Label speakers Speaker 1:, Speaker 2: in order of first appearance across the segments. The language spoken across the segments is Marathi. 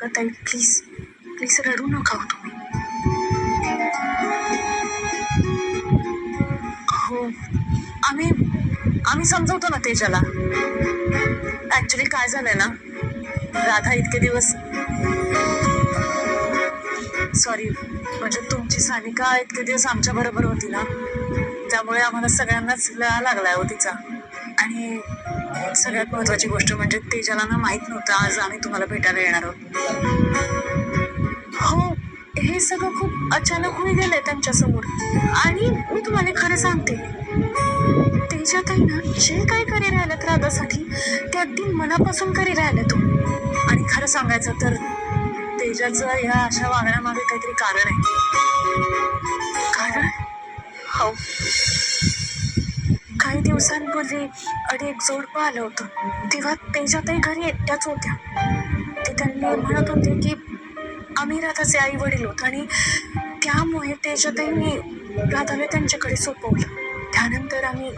Speaker 1: ताई प्लीज प्लीज रडू नका हो तुम्ही. हो आम्ही आम्ही समजवतो ना तेजाला. ऍक्च्युली काय झालंय ना, राधा इतके दिवस सॉरी म्हणजे तुमची सानिका इतके दिवस आमच्या बरोबर होती ना, त्यामुळे आम्हाला सगळ्यांनाच लळा लागलाय हो तिचा. आणि सगळ्यात महत्वाची गोष्ट म्हणजे तेजाला ना माहित नव्हतं आज आम्ही तुम्हाला भेटायला येणार आहोत. हो हे सगळं खूप अचानक होऊन गेलंय त्यांच्या समोर. आणि मी तुम्हाला खरं सांगते, तेजाताई ना जे काय करी राहिल्यात राधासाठी ते अगदी मनापासून करी राहिल्या तो. आणि खरं सांगायचं तर तेजाचं या अशा वागण्यामागे काहीतरी कारण आहे. कारण हो काही दिवसांपूर्वी अडी एक जोडपं आलं होतं. तेव्हा तेजाताई घरी एकट्याच होत्या. ते त्यांनी म्हणत होते की आम्ही राधाचे आई वडील होत आणि त्यामुळे तेजाताईंनी राधाला त्यांच्याकडे सोपवलं. त्यानंतर आम्ही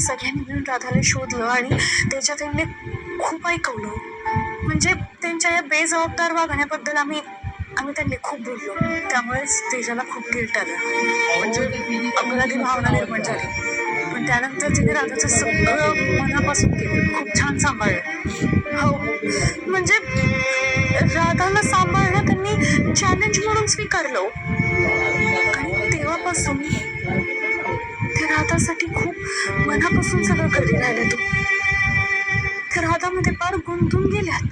Speaker 1: सगळ्यांनी मिळून राधाला शोधलं आणि तेजाताईंनी खूप ऐकवलं. म्हणजे त्यांच्या या बेजबाबदार वागण्याबद्दल आम्ही त्यांनी खूप बोललो. त्यामुळेच तेजाला खूप गिल्ट आलं. म्हणजे अपराधी भावना निर्माण झाली. पण त्यानंतर तिने राधाचं सगळं मनापासून केलं. खूप छान सांभाळलं. हो म्हणजे राधाला सांभाळणं त्यांनी चॅलेंज म्हणून स्वीकारलं. आणि तेव्हापासून ते राधासाठी खूप मनापासून सगळं करी राहिलं तू. ते राधामध्ये फार गुंतून गेल्यात.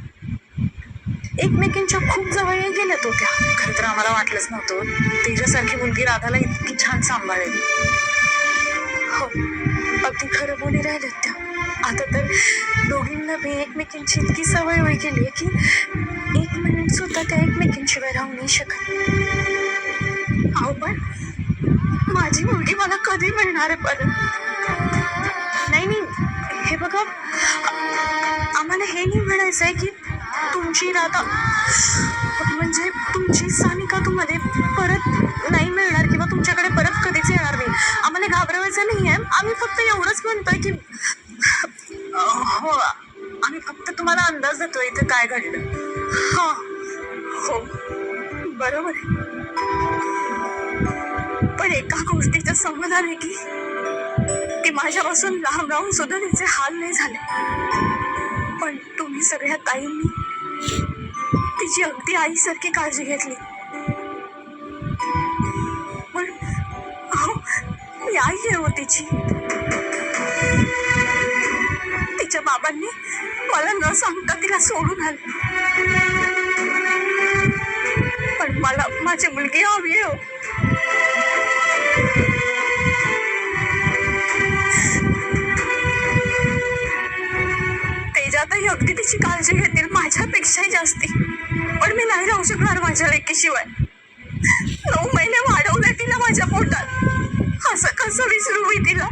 Speaker 1: एकमेकींच्या खूप जवळ गेल्यात होत्या. खरं तर आम्हाला वाटलंच नव्हतं तेजासारखी मुलगी राधाला इतकी छान सांभाळेल. हो अगदी खरं बोली राहिल्यात त्या. आता तर दोघींना बी एकमेकींची इतकी सवय होई गेली की एक मिनिट सुद्धा त्या एकमेकींशिवाय राहू नाही शकत. अहो पण माझी मुलगी मला कधी मिळणार आहे परत? नाही हे बघा, आम्हाला हे नाही म्हणायचं आहे की तुमची राधा म्हणजे तुमची सानिका तुम्हाला परत नाही मिळणार किंवा तुमच्याकडे परत कधीच येणार नाही. आम्हाला घाबरवायचं नाही आहे. आम्ही फक्त एवढंच म्हणतोय की हो आम्ही फक्त तुम्हाला अंदाज देतोय इथे काय घडलं. हा हो बरोबर आहे. पण एका गोष्टीचं समाधान आहे की माझ्यापासून लांब राहून सुद्धा तिचे हाल नाही झाले. पण तुम्ही सगळ्या ताईंनी तिची अगदी आईसारखी काळजी घेतली. पण मी आई आहे हो तिची. तिच्या बाबांनी मला न सांगता तिला सोडून आले. पण मला माझी मुलगी हवी आहे हो. तेजाताई अगदी तिची काळजी घेतील माझ्यापेक्षाही जास्ती. पण मी नाही राहू शकणार माझ्या लेकीशिवाय. 9 महिने वाढवले तिला माझ्या पोटात. असं कसं विसरू मी तिला?